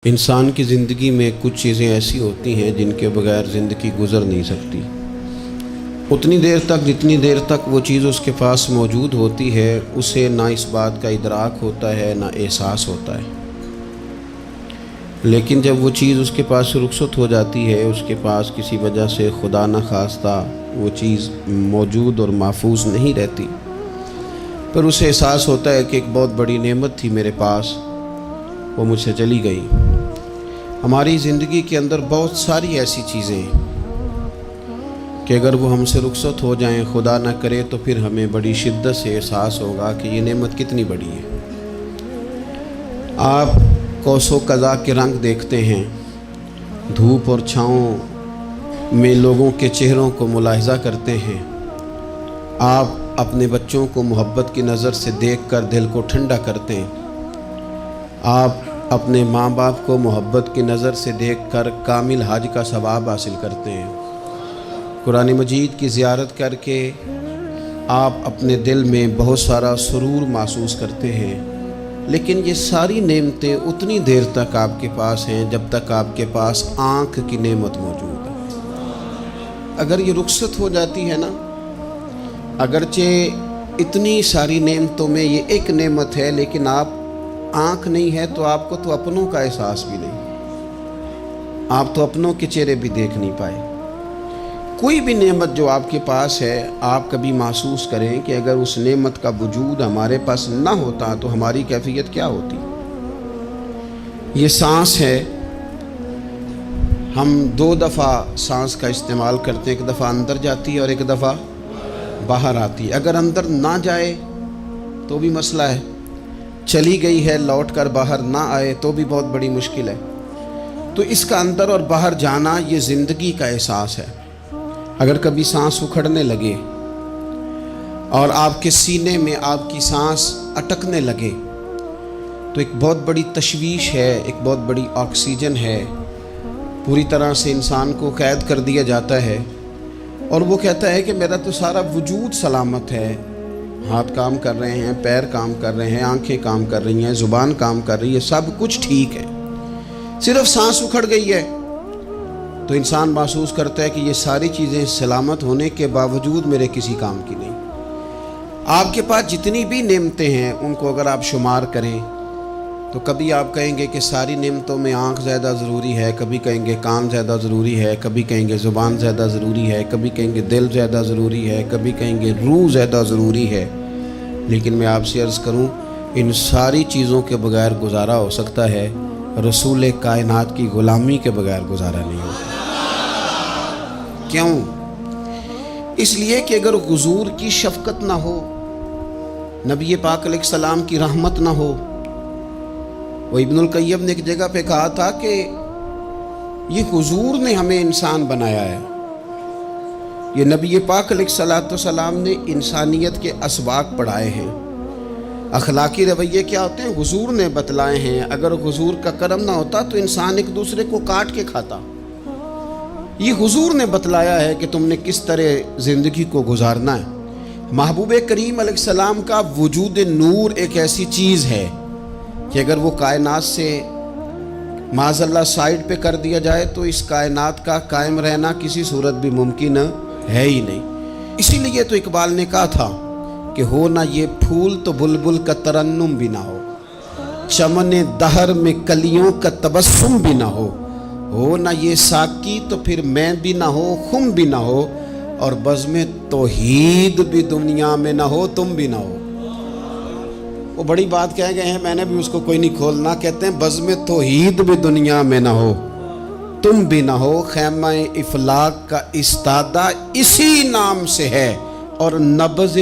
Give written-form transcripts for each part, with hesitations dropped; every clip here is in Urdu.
انسان کی زندگی میں کچھ چیزیں ایسی ہوتی ہیں جن کے بغیر زندگی گزر نہیں سکتی۔ اتنی دیر تک جتنی دیر تک وہ چیز اس کے پاس موجود ہوتی ہے اسے نہ اس بات کا ادراک ہوتا ہے نہ احساس ہوتا ہے، لیکن جب وہ چیز اس کے پاس سے رخصت ہو جاتی ہے، اس کے پاس کسی وجہ سے خدا نہ خواستہ وہ چیز موجود اور محفوظ نہیں رہتی، پھر اسے احساس ہوتا ہے کہ ایک بہت بڑی نعمت تھی میرے پاس، وہ مجھ سے چلی گئی۔ ہماری زندگی کے اندر بہت ساری ایسی چیزیں ہیں کہ اگر وہ ہم سے رخصت ہو جائیں، خدا نہ کرے، تو پھر ہمیں بڑی شدت سے احساس ہوگا کہ یہ نعمت کتنی بڑی ہے۔ آپ قوس و قزح کے رنگ دیکھتے ہیں، دھوپ اور چھاؤں میں لوگوں کے چہروں کو ملاحظہ کرتے ہیں، آپ اپنے بچوں کو محبت کی نظر سے دیکھ کر دل کو ٹھنڈا کرتے ہیں، آپ اپنے ماں باپ کو محبت کی نظر سے دیکھ کر کامل حج کا ثواب حاصل کرتے ہیں، قرآن مجید کی زیارت کر کے آپ اپنے دل میں بہت سارا سرور محسوس کرتے ہیں، لیکن یہ ساری نعمتیں اتنی دیر تک آپ کے پاس ہیں جب تک آپ کے پاس آنکھ کی نعمت موجود ہے۔ اگر یہ رخصت ہو جاتی ہے نا، اگرچہ اتنی ساری نعمتوں میں یہ ایک نعمت ہے، لیکن آپ آنکھ نہیں ہے تو آپ کو تو اپنوں کا احساس بھی نہیں، آپ تو اپنوں کے چہرے بھی دیکھ نہیں پائے۔ کوئی بھی نعمت جو آپ کے پاس ہے، آپ کبھی محسوس کریں کہ اگر اس نعمت کا وجود ہمارے پاس نہ ہوتا تو ہماری کیفیت کیا ہوتی۔ یہ سانس ہے، ہم دو دفعہ سانس کا استعمال کرتے ہیں، ایک دفعہ اندر جاتی ہے اور ایک دفعہ باہر آتی ہے۔ اگر اندر نہ جائے تو بھی مسئلہ ہے، چلی گئی ہے لوٹ کر باہر نہ آئے تو بھی بہت بڑی مشکل ہے۔ تو اس کا اندر اور باہر جانا یہ زندگی کا احساس ہے۔ اگر کبھی سانس اکھڑنے لگے اور آپ کے سینے میں آپ کی سانس اٹکنے لگے تو ایک بہت بڑی تشویش ہے، ایک بہت بڑی آکسیجن ہے، پوری طرح سے انسان کو قید کر دیا جاتا ہے، اور وہ کہتا ہے کہ میرا تو سارا وجود سلامت ہے، ہاتھ کام کر رہے ہیں، پیر کام کر رہے ہیں، آنکھیں کام کر رہی ہیں، زبان کام کر رہی ہے، سب کچھ ٹھیک ہے، صرف سانس اکھڑ گئی ہے۔ تو انسان محسوس کرتا ہے کہ یہ ساری چیزیں سلامت ہونے کے باوجود میرے کسی کام کی نہیں۔ آپ کے پاس جتنی بھی نعمتیں ہیں ان کو اگر آپ شمار کریں تو کبھی آپ کہیں گے کہ ساری نعمتوں میں آنکھ زیادہ ضروری ہے، کبھی کہیں گے کان زیادہ ضروری ہے، کبھی کہیں گے زبان زیادہ ضروری ہے، کبھی کہیں گے دل زیادہ ضروری ہے، کبھی کہیں گے روح زیادہ ضروری ہے، لیکن میں آپ سے عرض کروں ان ساری چیزوں کے بغیر گزارا ہو سکتا ہے، رسول کائنات کی غلامی کے بغیر گزارا نہیں ہوتا۔ کیوں؟ اس لیے کہ اگر حضور کی شفقت نہ ہو، نبی پاک علیہ السلام کی رحمت نہ ہو، وہ ابن القیم نے ایک جگہ پہ کہا تھا کہ یہ حضور نے ہمیں انسان بنایا ہے، یہ نبی پاک علیہ السلام نے انسانیت کے اسباق پڑھائے ہیں، اخلاقی رویے کیا ہوتے ہیں حضور نے بتلائے ہیں، اگر حضور کا کرم نہ ہوتا تو انسان ایک دوسرے کو کاٹ کے کھاتا۔ یہ حضور نے بتلایا ہے کہ تم نے کس طرح زندگی کو گزارنا ہے۔ محبوب کریم علیہ السلام کا وجود نور ایک ایسی چیز ہے کہ اگر وہ کائنات سے معاذ اللہ سائڈ پہ کر دیا جائے تو اس کائنات کا قائم رہنا کسی صورت بھی ممکن ہے ہی نہیں۔ اسی لیے تو اقبال نے کہا تھا کہ ہو نہ یہ پھول تو بلبل کا ترنم بھی نہ ہو، چمن دہر میں کلیوں کا تبسم بھی نہ ہو نہ یہ ساقی تو پھر میں بھی نہ ہو، خم بھی نہ ہو، اور بزم توحید بھی دنیا میں نہ ہو، تم بھی نہ ہو۔ وہ بڑی بات کہہ گئے ہیں، میں نے بھی اس کو کوئی نہیں کھولنا، کہتے ہیں بزم توحید بھی دنیا میں نہ ہو، تم بھی نہ ہو، خیمہ افلاق کا استادہ اسی نام سے ہے، اور نبض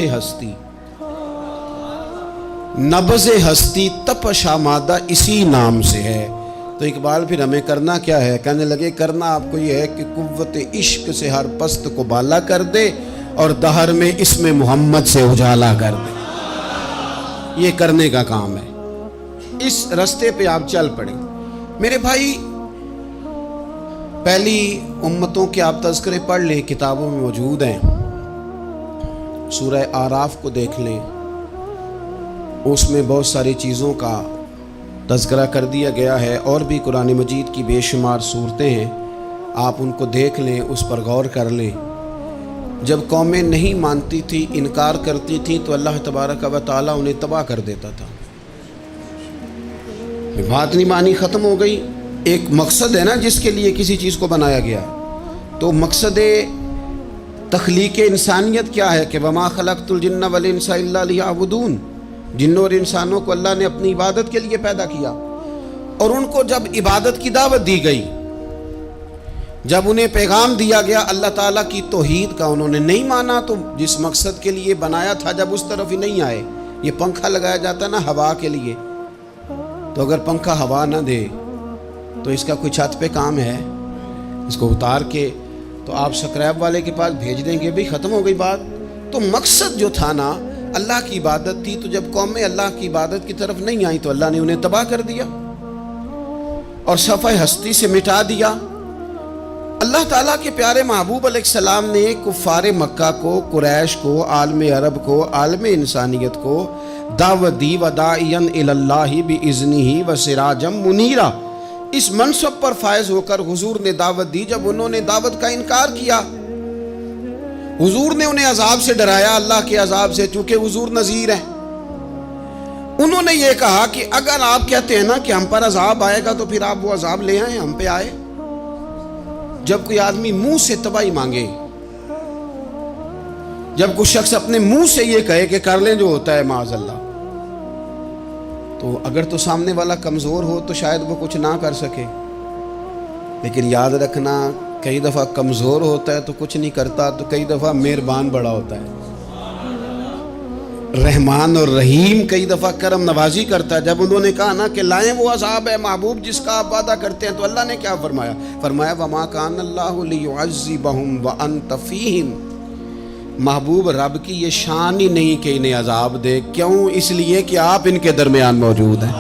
ہستی تپش آمادہ اسی نام سے ہے۔ تو اقبال پھر ہمیں کرنا کیا ہے؟ کہنے لگے کرنا آپ کو یہ ہے کہ قوت عشق سے ہر پست کو بالا کر دے اور دہر میں اسم محمد سے اجالا کر دے، یہ کرنے کا کام ہے۔ اس رستے پہ آپ چل پڑیں میرے بھائی۔ پہلی امتوں کے آپ تذکرے پڑھ لیں، کتابوں میں موجود ہیں، سورہ آراف کو دیکھ لیں، اس میں بہت ساری چیزوں کا تذکرہ کر دیا گیا ہے، اور بھی قرآن مجید کی بے شمار صورتیں ہیں، آپ ان کو دیکھ لیں، اس پر غور کر لیں۔ جب قومیں نہیں مانتی تھی، انکار کرتی تھیں، تو اللہ تبارک و تعالیٰ انہیں تباہ کر دیتا تھا۔ بات نہیں مانی، ختم ہو گئی۔ ایک مقصد ہے نا جس کے لیے کسی چیز کو بنایا گیا، تو مقصد تخلیق انسانیت کیا ہے کہ وما خلقت الجن والانس الا لیعبدون، جنوں اور انسانوں کو اللہ نے اپنی عبادت کے لیے پیدا کیا، اور ان کو جب عبادت کی دعوت دی گئی، جب انہیں پیغام دیا گیا اللہ تعالیٰ کی توحید کا، انہوں نے نہیں مانا، تو جس مقصد کے لیے بنایا تھا جب اس طرف ہی نہیں آئے۔ یہ پنکھا لگایا جاتا نا ہوا کے لیے، تو اگر پنکھا ہوا نہ دے تو اس کا کوئی چھت پہ کام ہے؟ اس کو اتار کے تو آپ سکریب والے کے پاس بھیج دیں گے، بھی ختم ہو گئی بات۔ تو مقصد جو تھا نا اللہ کی عبادت تھی، تو جب قومیں اللہ کی عبادت کی طرف نہیں آئیں تو اللہ نے انہیں تباہ کر دیا اور صفحہ ہستی سے مٹا دیا۔ اللہ تعالیٰ کے پیارے محبوب علیہ السلام نے کفار مکہ کو، قریش کو، عالم عرب کو، عالم انسانیت کو دعوت دی، وداعیا الی اللہ باذنہ وسراجا منیرا۔ اس منصب پر فائز ہو کر حضور نے دعوت دی۔ جب انہوں نے دعوت کا انکار کیا، حضور نے انہیں عذاب سے ڈرایا، اللہ کے عذاب سے، چونکہ حضور نذیر ہیں۔ انہوں نے یہ کہا کہ اگر آپ کہتے ہیں نا کہ ہم پر عذاب آئے گا تو پھر آپ وہ عذاب لے آئیں، ہم پہ آئے۔ جب کوئی آدمی منہ سے تباہی مانگے، جب کوئی شخص اپنے منہ سے یہ کہے کہ کر لیں جو ہوتا ہے معاذ اللہ، تو اگر تو سامنے والا کمزور ہو تو شاید وہ کچھ نہ کر سکے، لیکن یاد رکھنا کئی دفعہ کمزور ہوتا ہے تو کچھ نہیں کرتا، تو کئی دفعہ مہربان بڑا ہوتا ہے، رحمان اور رحیم کئی دفعہ کرم نوازی کرتا ہے۔ جب انہوں نے کہا نا کہ لائیں وہ عذاب ہے محبوب جس کا آپ وعدہ کرتے ہیں، تو اللہ نے کیا فرمایا؟ فرمایا وما کان اللہ لیعذبہم وانت فیہم۔ محبوب رب کی یہ شان ہی نہیں کہ انہیں عذاب دے، کیوں؟ اس لیے کہ آپ ان کے درمیان موجود ہیں۔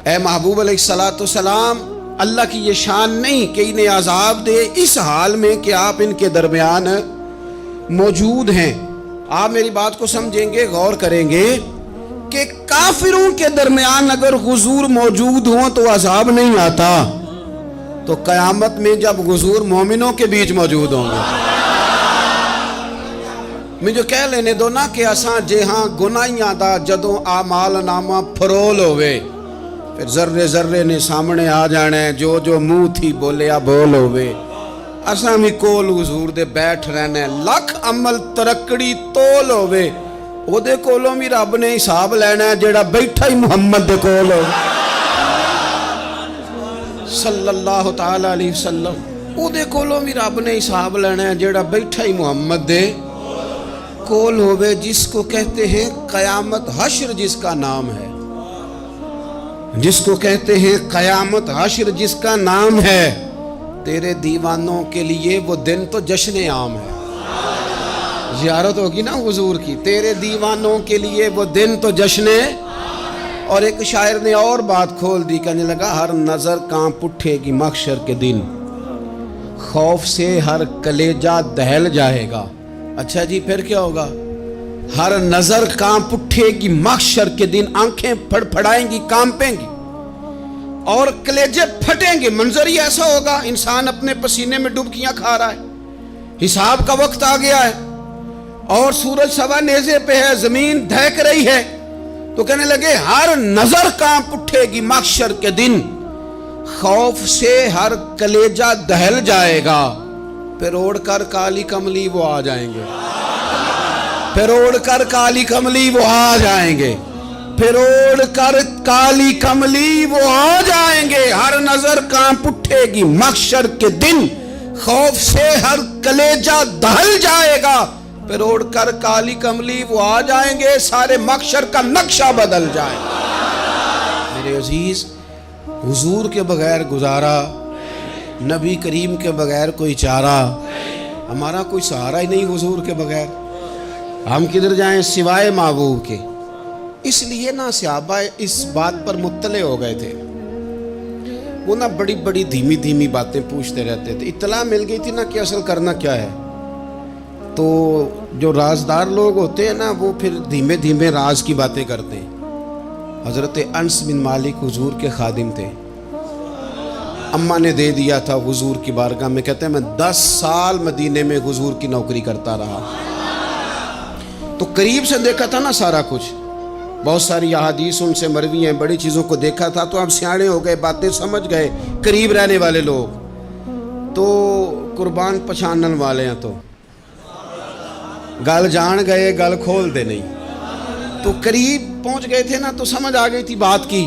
اے محبوب علیہ السلام، اللہ کی یہ شان نہیں کہ انہیں عذاب دے اس حال میں کہ آپ ان کے درمیان موجود ہیں۔ آپ میری بات کو سمجھیں گے، غور کریں گے کہ کافروں کے درمیان اگر حضور موجود ہوں تو عذاب نہیں آتا، تو قیامت میں جب حضور مومنوں کے بیچ موجود ہوں گے، مجھے کہہ لینے دو نا کہ اساں جہاں گناہیاں دا جدوں اعمال نامہ پھرول ہوئے، پھر ذرے ذرے نے سامنے آ جانا ہے، جو جو منہ تھی بولیا بول ہوئے، اساں بھی کول حضور دے بیٹھ رہنا ہے، لکھ عمل ترکڑی تول ہوئے، او دے کولوں بھی رب نے حساب لینا ہے جیڑا بیٹھا ہی محمد دے کول ہو صلی اللہ تعالی علیہ وسلم، او دے کولوں بھی رب نے حساب لینا ہے جیڑا بیٹھا ہی محمد دے کول ہوئے، جس کو کہتے ہیں قیامت حشر، جس کا نام ہے، جس کو کہتے ہیں قیامت حشر، جس کا نام ہے۔ تیرے دیوانوں کے لیے وہ دن تو جشن عام ہے، زیارت ہوگی نا حضور کی، تیرے دیوانوں کے لیے وہ دن تو جشن۔ اور ایک شاعر نے اور بات کھول دی، کہنے لگا ہر نظر کانپ اٹھے گی محشر کے دن، خوف سے ہر کلیجہ دہل جائے گا۔ اچھا جی پھر کیا ہوگا؟ ہر نظر کانپ اٹھے گی محشر کے دن، آنکھیں پھڑ پھڑائیں گی، کانپیں گی اور کلیجے پھٹیں گے۔ منظر ہی ایسا ہوگا، انسان اپنے پسینے میں ڈبکیاں کھا رہا ہے، حساب کا وقت آ گیا ہے اور سورج سوا نیزے پہ ہے، زمین دھڑک رہی ہے، تو کہنے لگے ہر نظر کانپ اٹھے گی محشر کے دن، خوف سے ہر کلیجہ دہل جائے گا، پھر اوڑھ کر کالی کملی وہ آ جائیں گے، پھر اوڑھ کر کالی کملی وہ آ جائیں گے، پھر اوڑھ کر کالی کملی وہ آ جائیں گے، ہر نظر کانپ اٹھے گی محشر کے دن، خوف سے ہر کلیجہ دہل جائے گا، پھر اوڑھ کر کالی کملی وہ آ جائیں گے، سارے محشر کا نقشہ بدل جائے گا۔ میرے عزیز، حضور کے بغیر گزارا، نبی کریم کے بغیر کوئی چارہ، ہمارا کوئی سہارا ہی نہیں حضور کے بغیر، ہم کدھر جائیں سوائے محبوب کے۔ اس لیے نا صحابہ اس بات پر مطلع ہو گئے تھے، وہ نا بڑی بڑی دھیمی دھیمی باتیں پوچھتے رہتے تھے، اطلاع مل گئی تھی نا کہ اصل کرنا کیا ہے۔ تو جو رازدار لوگ ہوتے ہیں نا وہ پھر دھیمے دھیمے راز کی باتیں کرتے ہیں، حضرت انس بن مالک حضور کے خادم تھے. اماں نے دے دیا تھا حضور کی بارگاہ میں. کہتے ہیں میں 10 سال مدینے میں حضور کی نوکری کرتا رہا, تو قریب سے دیکھا تھا نا سارا کچھ. بہت ساری احادیث ان سے مروی ہیں, بڑی چیزوں کو دیکھا تھا. تو آپ سیانے ہو گئے, باتیں سمجھ گئے, قریب رہنے والے لوگ. تو قربان پچھانن والے ہیں, تو گل جان گئے گل کھول دے نہیں. تو قریب پہنچ گئے تھے نا, تو سمجھ آ گئی تھی بات کی.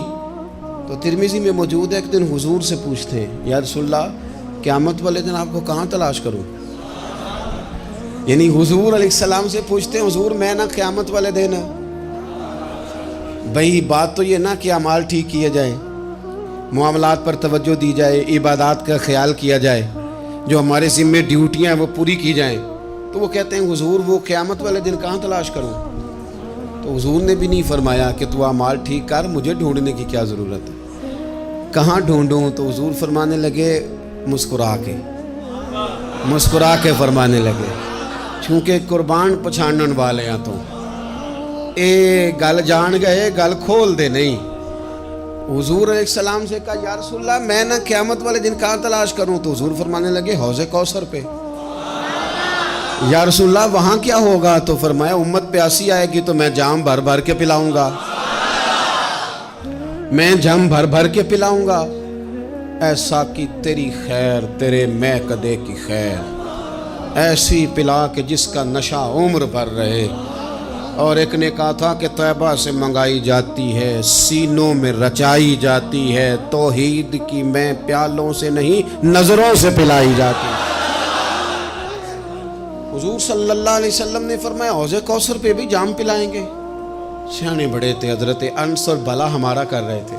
تو ترمذی میں موجود ہے, ایک دن حضور سے پوچھتے ہیں یا رسول اللہ قیامت والے دن آپ کو کہاں تلاش کروں. یعنی حضور علیہ السلام سے پوچھتے ہیں حضور میں نا قیامت والے دن, بھئی بات تو یہ نا کہ اعمال ٹھیک کیے جائیں, معاملات پر توجہ دی جائے, عبادات کا خیال کیا جائے, جو ہمارے ذمے ڈیوٹیاں ہیں وہ پوری کی جائیں. تو وہ کہتے ہیں حضور وہ قیامت والے دن کہاں تلاش کروں. تو حضور نے بھی نہیں فرمایا کہ تو اعمال ٹھیک کر, مجھے ڈھونڈنے کی کیا ضرورت ہے, کہاں ڈھونڈوں. تو حضور فرمانے لگے مسکرا کے فرمانے لگے, چونکہ قربان پچھانن والے ہیں, تو اے گل جان گئے گل کھول دے نہیں. حضور علیہ السلام سے کہا یا رسول اللہ میں نہ قیامت والے دن کہاں تلاش کروں. تو حضور فرمانے لگے حوض کوثر پہ. یا رسول اللہ وہاں کیا ہوگا. تو فرمایا امت پیاسی آئے گی تو میں جام بھر بھر کے پلاؤں گا, میں جام بھر بھر کے پلاؤں گا. ایسا کی تیری خیر تیرے میں کدے کی خیر, ایسی پلا کہ جس کا نشہ عمر بھر رہے. اور ایک نے کہا تھا کہ طیبہ سے منگائی جاتی ہے, سینوں میں رچائی جاتی ہے, توحید کی میں پیالوں سے نہیں نظروں سے پلائی جاتی. حضور صلی اللہ علیہ وسلم نے فرمایا حوض کوثر پہ بھی جام پلائیں گے. سیانے بڑے تھے حضرت انس, اور بلا ہمارا کر رہے تھے.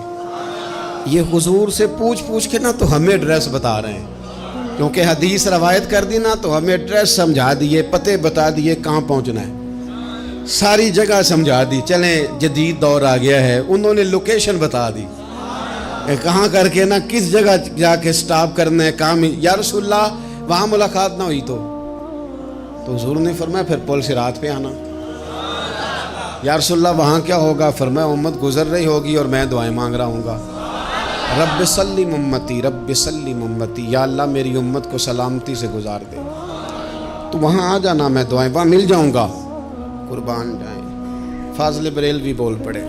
یہ حضور سے پوچھ کے نا تو ہمیں ایڈریس بتا رہے ہیں, کیونکہ حدیث روایت کر دی نا تو ہمیں ایڈریس سمجھا دیے, پتے بتا دیے کہاں پہنچنا ہے, ساری جگہ سمجھا دی. چلیں جدید دور آ گیا ہے, انہوں نے لوکیشن بتا دی کہاں کر کے نا کس جگہ جا کے سٹاپ کرنا ہے کام. یا رسول اللہ وہاں ملاقات نہ ہوئی تو حضور نے فرمایا پھر پل صراط پہ آنا. یا رسول اللہ وہاں کیا ہوگا. فرمایا امت گزر رہی ہوگی اور میں دعائیں مانگ رہا ہوں گا, رب سلم امتی رب سلم امتی, یا اللہ میری امت کو سلامتی سے گزار دے. تو وہاں آ جانا, میں دعائیں وہاں مل جاؤں گا. قربان جائیں. فاضل بریلوی بول پڑے,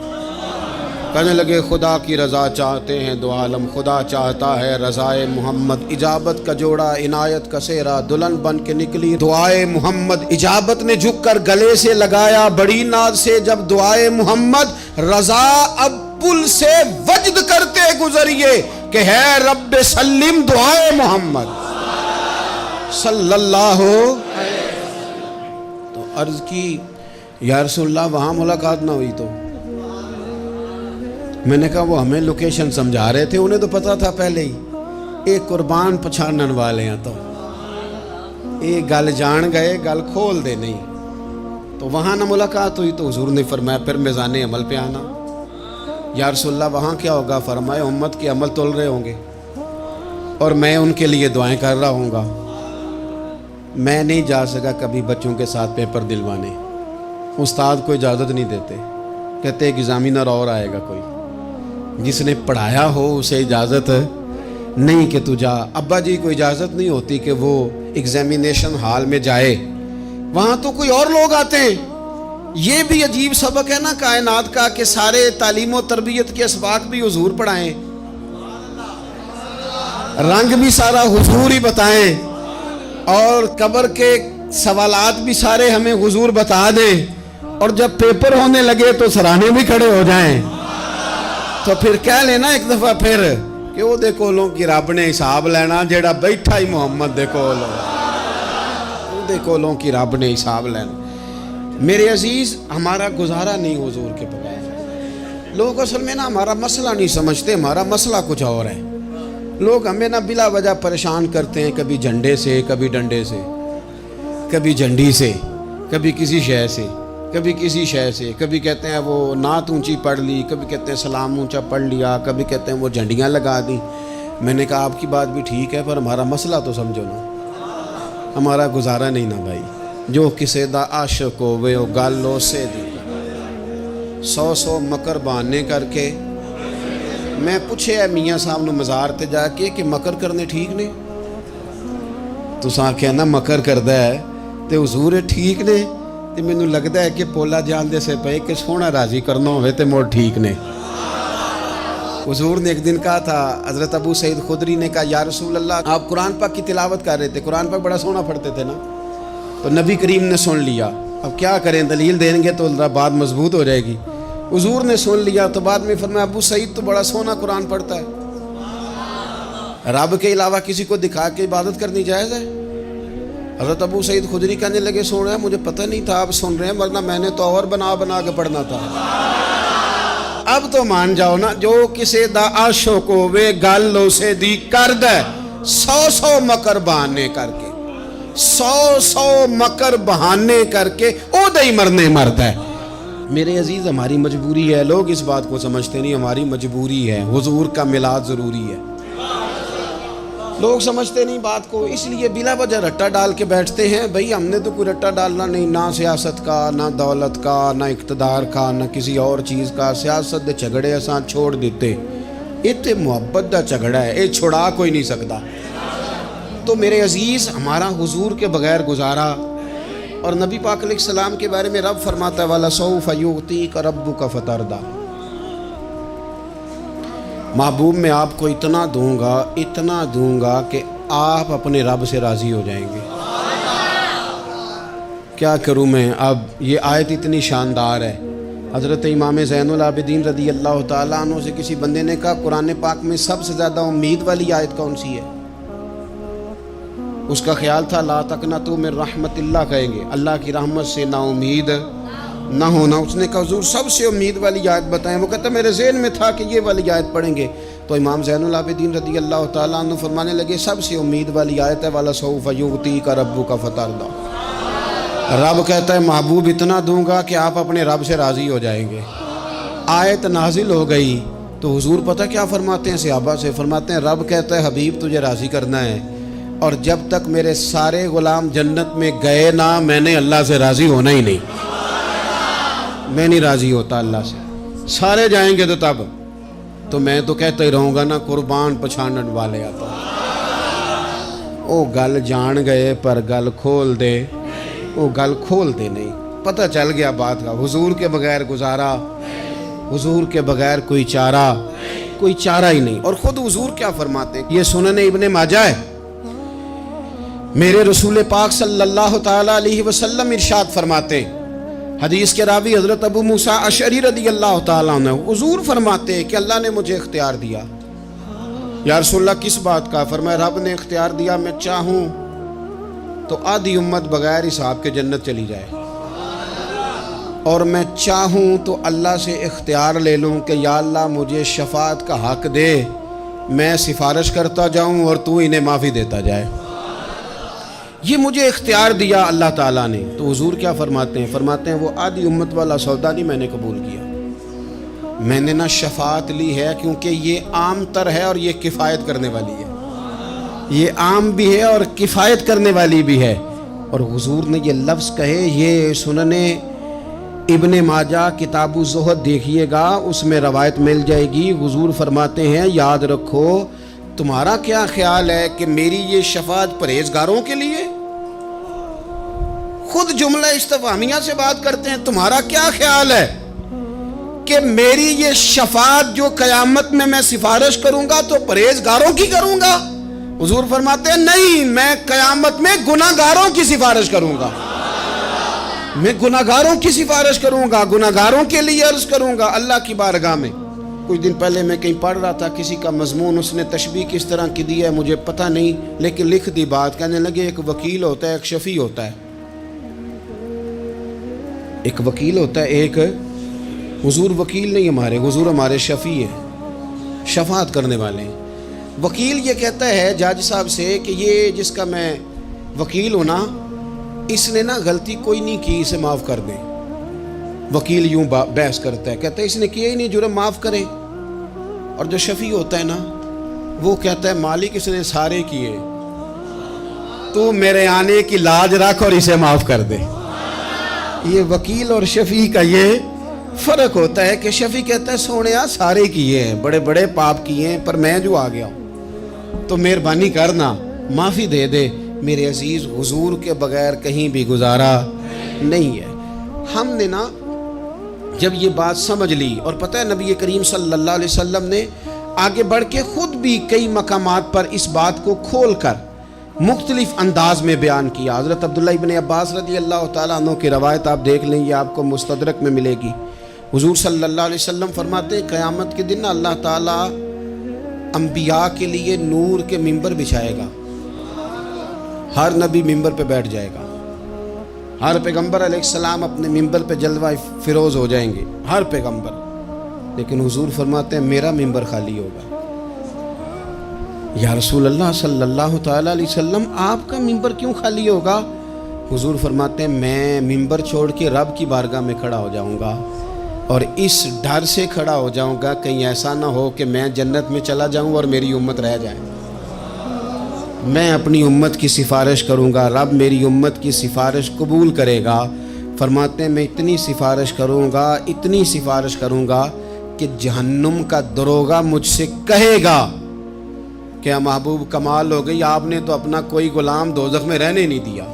کہنے لگے خدا کی رضا چاہتے ہیں دو عالم, خدا چاہتا ہے رضائے محمد. اجابت کا جوڑا عنایت کا سہرا, دلہن بن کے نکلی دعائے محمد. اجابت نے جھک کر گلے سے لگایا بڑی ناز سے جب دعائے محمد. رضا اب پل سے وجد کرتے گزریے کہ ہے رب سلم دعائے محمد صلی اللہ. تو عرض کی یا رسول اللہ وہاں ملاقات نہ ہوئی. تو میں نے کہا وہ ہمیں لوکیشن سمجھا رہے تھے, انہیں تو پتا تھا پہلے ہی. ایک قربان پچھانن والے ہیں, تو ایک گل جان گئے گل کھول دے نہیں. تو وہاں نہ ملاقات ہوئی تو حضور نے فرمایا پھر میزان عمل پہ آنا. یا رسول اللہ وہاں کیا ہوگا. فرمایا امت کے عمل تول رہے ہوں گے اور میں ان کے لیے دعائیں کر رہا ہوں گا. میں نہیں جا سکا کبھی بچوں کے ساتھ پیپر دلوانے, استاد کو اجازت نہیں دیتے, کہتے ایگزامینر اور آئے گا کوئی, جس نے پڑھایا ہو اسے اجازت نہیں کہ تو جا. ابا جی کو اجازت نہیں ہوتی کہ وہ ایگزامینیشن ہال میں جائے, وہاں تو کوئی اور لوگ آتے ہیں. یہ بھی عجیب سبق ہے نا کائنات کا کہ سارے تعلیم و تربیت کے اسباق بھی حضور پڑھائیں, رنگ بھی سارا حضور ہی بتائیں, اور قبر کے سوالات بھی سارے ہمیں حضور بتا دیں, اور جب پیپر ہونے لگے تو سرانے بھی کھڑے ہو جائیں. تو پھر کہہ لینا ایک دفعہ پھر کہ وہ دے کولوں کی رب نے حساب لینا, جیڑا بیٹھا ہی محمد دے کولوں, وہ دے کولوں کی رب نے حساب لینا. میرے عزیز ہمارا گزارا نہیں حضور کے بغیر. لوگ اصل میں نا ہمارا مسئلہ نہیں سمجھتے, ہمارا مسئلہ کچھ اور ہے. لوگ ہمیں نا بلا وجہ پریشان کرتے ہیں, کبھی جھنڈے سے, کبھی ڈنڈے سے, کبھی جھنڈی سے, کبھی کسی شے سے, کبھی کسی شے سے. کبھی کہتے ہیں وہ نعت اونچی پڑھ لی, کبھی کہتے ہیں سلام اونچا پڑھ لیا, کبھی کہتے ہیں وہ جھنڈیاں لگا دیں. میں نے کہا آپ کی بات بھی ٹھیک ہے, پر ہمارا مسئلہ تو سمجھو نا, ہمارا گزارا نہیں نا بھائی. جو کسے دا عاشق ہووے او گل اسے دی, 100 مکر بہانے کر کے میں پوچھے میاں صاحب نو مزار تے جا کے کہ مکر کرنے ٹھیک نے؟ تساں کہنا مکر کردا ہے تے حضور ٹھیک نے؟ تے مینوں لگدا ہے کہ پولا جان دے سے پے کہ سونا راضی کرنا ہوئے تے موڑ ٹھیک نے۔ حضور نے ایک دن کہا تھا، حضرت ابو سعید خدری نے کہا یا رسول اللہ آپ قرآن پاک کی تلاوت کر رہے تھے، قرآن پاک بڑا سونا پڑھتے تھے نا، تو نبی کریم نے سن لیا، اب کیا کریں دلیل دیں گے تو بات مضبوط ہو جائے گی۔ حضور نے سن لیا تو بعد میں فرمایا ابو سعید تو بڑا سونا قرآن پڑھتا ہے، رب کے علاوہ کسی کو دکھا کے عبادت کرنی جائز ہے؟ حضرت ابو سعید خدری کہنے لگے سن رہے ہیں مجھے پتہ نہیں تھا آپ سن رہے ہیں، ورنہ میں نے تو اور بنا بنا کے پڑھنا تھا۔ اب تو مان جاؤ نا، جو کسے دا عاشق ہوے گل اسے دی کرد ہے، 100 مکر بہانے کر کے 100 مکر بہانے کر کے او دے ہی مرنے مرد ہے۔ میرے عزیز ہماری مجبوری ہے، لوگ اس بات کو سمجھتے نہیں، ہماری مجبوری ہے، حضور کا میلاد ضروری ہے، لوگ سمجھتے نہیں بات کو، اس لیے بلا وجہ رٹا ڈال کے بیٹھتے ہیں۔ بھئی ہم نے تو کوئی رٹا ڈالنا نہیں، نہ سیاست کا، نہ دولت کا، نہ اقتدار کا، نہ کسی اور چیز کا۔ سیاست دے جھگڑے اساں چھوڑ دیتے، یہ تے محبت دا جھگڑا ہے، یہ چھڑا کوئی نہیں سکتا۔ تو میرے عزیز ہمارا حضور کے بغیر گزارا، اور نبی پاک علیہ السلام کے بارے میں رب فرماتا ہے وَلَسَوْفَ يُعْطِيكَ رَبُّكَ فَتَرْضَىٰ، محبوب میں آپ کو اتنا دوں گا کہ آپ اپنے رب سے راضی ہو جائیں گے۔ کیا کروں میں اب، یہ آیت اتنی شاندار ہے۔ حضرت امام زین العابدین رضی اللہ تعالیٰ عنہ سے کسی بندے نے کہا قرآن پاک میں سب سے زیادہ امید والی آیت کون سی ہے؟ اس کا خیال تھا لا تقنطوا من رحمت اللہ کہیں گے، اللہ کی رحمت سے نا امید نہ ہونا۔ اس نے کہا حضور سب سے امید والی آیت بتائیں، وہ کہتا میرے ذہن میں تھا کہ یہ والی آیت پڑھیں گے۔ تو امام زین العابدین رضی اللہ تعالیٰ عنہ فرمانے لگے سب سے امید والی آیت ہے وَلَسَوْفَ يُعْطِيكَ رَبُّكَ فَتَرْضَىٰ، رب کہتا ہے محبوب اتنا دوں گا کہ آپ اپنے رب سے راضی ہو جائیں گے۔ آیت نازل ہو گئی تو حضور پتہ کیا فرماتے ہیں صحابہ سے؟ فرماتے ہیں رب کہتا ہے حبیب تجھے راضی کرنا ہے، اور جب تک میرے سارے غلام جنت میں گئے نہ میں نے اللہ سے راضی ہونا ہی نہیں، میں نہیں راضی ہوتا اللہ سے، سارے جائیں گے تو تب تو میں تو کہتا ہی رہوں گا نا قربان پچھانن والے آتا۔ او گل جان گئے پر گل کھول دے، وہ گل کھول دے نہیں، پتہ چل گیا بات کا، حضور کے بغیر گزارا، حضور کے بغیر کوئی چارہ ہی نہیں۔ اور خود حضور کیا فرماتے ہیں، یہ سنن ابن ماجہ ہے، میرے رسول پاک صلی اللہ تعالیٰ علیہ وسلم ارشاد فرماتے، حدیث کے راوی حضرت ابو موسیٰ اشعری رضی اللہ تعالیٰ عنہ، حضور فرماتے کہ اللہ نے مجھے اختیار دیا۔ یا رسول اللہ کس بات کا؟ فرمایا رب نے اختیار دیا میں چاہوں تو آدھی امت بغیر حساب کے جنت چلی جائے، اور میں چاہوں تو اللہ سے اختیار لے لوں کہ یا اللہ مجھے شفاعت کا حق دے، میں سفارش کرتا جاؤں اور تو انہیں معافی دیتا جائے۔ یہ مجھے اختیار دیا اللہ تعالیٰ نے۔ تو حضور کیا فرماتے ہیں؟ فرماتے ہیں وہ آدھی امت والا سودا نہیں میں نے قبول کیا، میں نے نہ شفاعت لی ہے کیونکہ یہ عام تر ہے اور یہ کفایت کرنے والی ہے، یہ عام بھی ہے اور کفایت کرنے والی بھی ہے۔ اور حضور نے یہ لفظ کہے، یہ سنن ابن ماجہ کتاب الزہد دیکھیے گا، اس میں روایت مل جائے گی۔ حضور فرماتے ہیں یاد رکھو تمہارا کیا خیال ہے کہ میری یہ شفاعت پرہیزگاروں کے لیے؟ خود جملہ استفہامیہ سے بات کرتے ہیں، تمہارا کیا خیال ہے کہ میری یہ شفاعت جو قیامت میں میں سفارش کروں گا تو پرہیزگاروں کی کروں گا؟ حضور فرماتے ہیں نہیں، میں قیامت میں گناہگاروں کی سفارش کروں گا، میں گناہگاروں کی سفارش کروں گا، گناہگاروں کے لیے عرض کروں گا اللہ کی بارگاہ میں۔ کچھ دن پہلے میں کہیں پڑھ رہا تھا کسی کا مضمون، اس نے تشبیہ کس طرح کی دی ہے مجھے پتہ نہیں، لیکن لکھ دی بات، کہنے لگے ایک وکیل ہوتا ہے ایک شفیع ہوتا ہے، ایک وکیل ہوتا ہے ایک، حضور وکیل نہیں ہمارے، حضور ہمارے شفیع ہیں، شفاعت کرنے والے ہیں۔ وکیل یہ کہتا ہے جج صاحب سے کہ یہ جس کا میں وکیل ہوں نا اس نے نا غلطی کوئی نہیں کی، اسے معاف کر دیں۔ وکیل یوں بحث کرتا ہے، کہتا ہے اس نے کیا ہی نہیں، جرم معاف کرے۔ اور جو شفیع ہوتا ہے نا وہ کہتا ہے مالک اس نے سارے کیے، تو میرے آنے کی لاج رکھ اور اسے معاف کر دے۔ یہ وکیل اور شفیع کا یہ فرق ہوتا ہے کہ شفیع کہتا ہے سونے سارے کیے ہیں، بڑے بڑے پاپ کیے ہیں، پر میں جو آ گیا ہوں تو مہربانی کرنا معافی دے دے۔ میرے عزیز، حضور کے بغیر کہیں بھی گزارا نہیں ہے۔ ہم نے نا جب یہ بات سمجھ لی، اور پتہ ہے نبی کریم صلی اللہ علیہ وسلم نے آگے بڑھ کے خود بھی کئی مقامات پر اس بات کو کھول کر مختلف انداز میں بیان کیا۔ حضرت عبداللہ ابن عباس رضی اللہ تعالیٰ عنہ کی روایت آپ دیکھ لیں، یہ آپ کو مستدرک میں ملے گی۔ حضور صلی اللہ علیہ وسلم فرماتے ہیں قیامت کے دن اللہ تعالیٰ انبیاء کے لیے نور کے ممبر بچھائے گا، ہر نبی ممبر پہ بیٹھ جائے گا، ہر پیغمبر علیہ السلام اپنے ممبر پہ جلوہ فروز ہو جائیں گے، ہر پیغمبر۔ لیکن حضور فرماتے ہیں میرا ممبر خالی ہوگا۔ یا رسول اللہ صلی اللہ تعالیٰ علیہ وسلم آپ کا ممبر کیوں خالی ہوگا؟ حضور فرماتے ہیں میں ممبر چھوڑ کے رب کی بارگاہ میں کھڑا ہو جاؤں گا، اور اس ڈر سے کھڑا ہو جاؤں گا کہیں ایسا نہ ہو کہ میں جنت میں چلا جاؤں اور میری امت رہ جائے۔ میں اپنی امت کی سفارش کروں گا، رب میری امت کی سفارش قبول کرے گا۔ فرماتے ہیں میں اتنی سفارش کروں گا کہ جہنم کا دروغہ مجھ سے کہے گا کہ محبوب کمال ہو گئی، آپ نے تو اپنا کوئی غلام دوزخ میں رہنے نہیں دیا،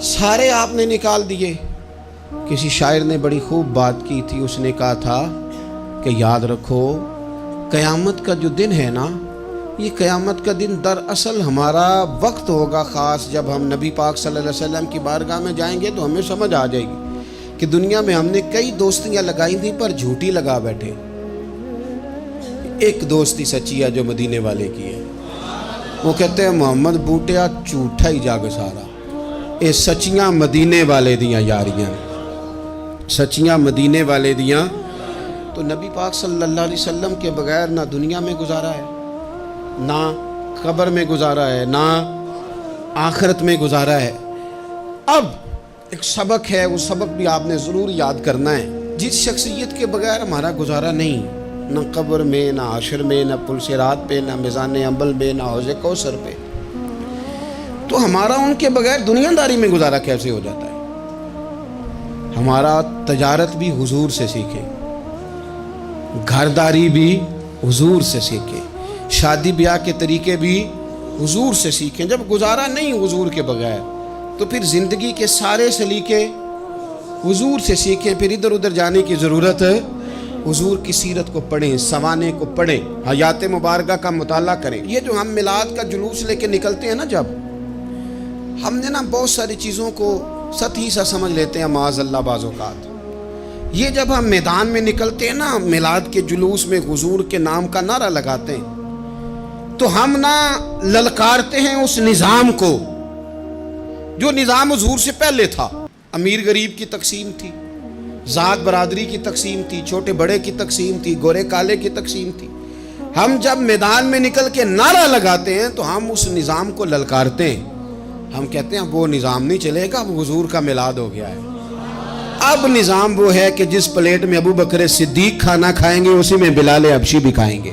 سارے آپ نے نکال دیے۔ کسی شاعر نے بڑی خوب بات کی تھی، اس نے کہا تھا کہ یاد رکھو قیامت کا جو دن ہے نا، یہ قیامت کا دن دراصل ہمارا وقت ہوگا خاص، جب ہم نبی پاک صلی اللہ علیہ وسلم کی بارگاہ میں جائیں گے تو ہمیں سمجھ آ جائے گی کہ دنیا میں ہم نے کئی دوستیاں لگائی تھیں پر جھوٹی لگا بیٹھے۔ ایک دوستی سچی ہے جو مدینے والے کی ہے، وہ کہتے ہیں محمد بوٹیا جھوٹا ہی جاگ سارا، اے سچیاں مدینے والے دیاں یاریاں، سچیاں مدینے والے دیاں۔ تو نبی پاک صلی اللہ علیہ وسلم کے بغیر نہ دنیا میں گزارا ہے، نہ قبر میں گزارا ہے، نہ آخرت میں گزارا ہے۔ اب ایک سبق ہے، وہ سبق بھی آپ نے ضرور یاد کرنا ہے۔ جس شخصیت کے بغیر ہمارا گزارا نہیں، نہ قبر میں، نہ حشر میں، نہ پل صراط پہ، نہ میزان عمل میں، نہ حوض کوثر پہ، تو ہمارا ان کے بغیر دنیا داری میں گزارا کیسے ہو جاتا ہے؟ ہمارا تجارت بھی حضور سے سیکھے، گھرداری بھی حضور سے سیکھے، شادی بیاہ کے طریقے بھی حضور سے سیکھیں۔ جب گزارا نہیں حضور کے بغیر تو پھر زندگی کے سارے سلیقے حضور سے سیکھیں۔ پھر ادھر ادھر جانے کی ضرورت ہے، حضور کی سیرت کو پڑھیں، سوانے کو پڑھیں، حیات مبارکہ کا مطالعہ کریں۔ یہ جو ہم میلاد کا جلوس لے کے نکلتے ہیں نا، جب ہم نے نا بہت ساری چیزوں کو سطحی سا سمجھ لیتے ہیں معاذ اللہ بعض اوقات۔ یہ جب ہم میدان میں نکلتے ہیں نا، میلاد کے جلوس میں حضور کے نام کا نعرہ لگاتے ہیں، تو ہم نا للکارتے ہیں اس نظام کو جو نظام حضور سے پہلے تھا۔ امیر غریب کی تقسیم تھی، ذات برادری کی تقسیم تھی، چھوٹے بڑے کی تقسیم تھی، گورے کالے کی تقسیم تھی۔ ہم جب میدان میں نکل کے نعرہ لگاتے ہیں تو ہم اس نظام کو للکارتے ہیں، ہم کہتے ہیں وہ نظام نہیں چلے گا، اب حضور کا میلاد ہو گیا ہے۔ اب نظام وہ ہے کہ جس پلیٹ میں ابو بکر صدیق کھانا کھائیں گے اسی میں بلال حبشی بھی کھائیں گے۔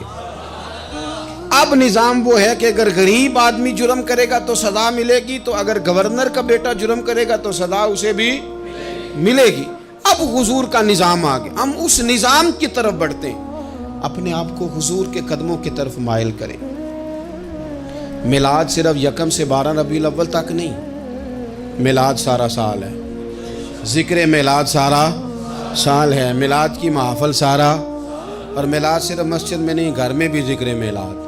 اب نظام وہ ہے کہ اگر غریب آدمی جرم کرے گا تو سزا ملے گی، تو اگر گورنر کا بیٹا جرم کرے گا تو سزا اسے بھی ملے گی۔ اب حضور کا نظام آ گیا، ہم اس نظام کی طرف بڑھتے ہیں۔ اپنے آپ کو حضور کے قدموں کی طرف مائل کریں۔ میلاد صرف 1 سے 12 ربیع الاول تک نہیں، میلاد سارا سال ہے، ذکر میلاد سارا سال ہے، میلاد کی محفل سارا، اور میلاد صرف مسجد میں نہیں، گھر میں بھی ذکر میلاد،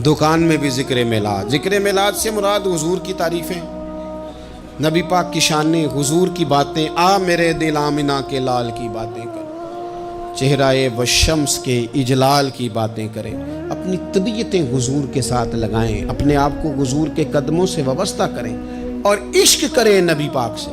دکان میں بھی ذکر میلاد۔ ذکر میلاد سے مراد حضور کی تعریفیں، نبی پاک کی شانیں، حضور کی باتیں، آ میرے دل آمنہ کے لال کی باتیں کر، چہرہ والشمس کے اجلال کی باتیں کریں، اپنی طبیعتیں حضور کے ساتھ لگائیں، اپنے آپ کو حضور کے قدموں سے وابستہ کریں اور عشق کریں نبی پاک سے۔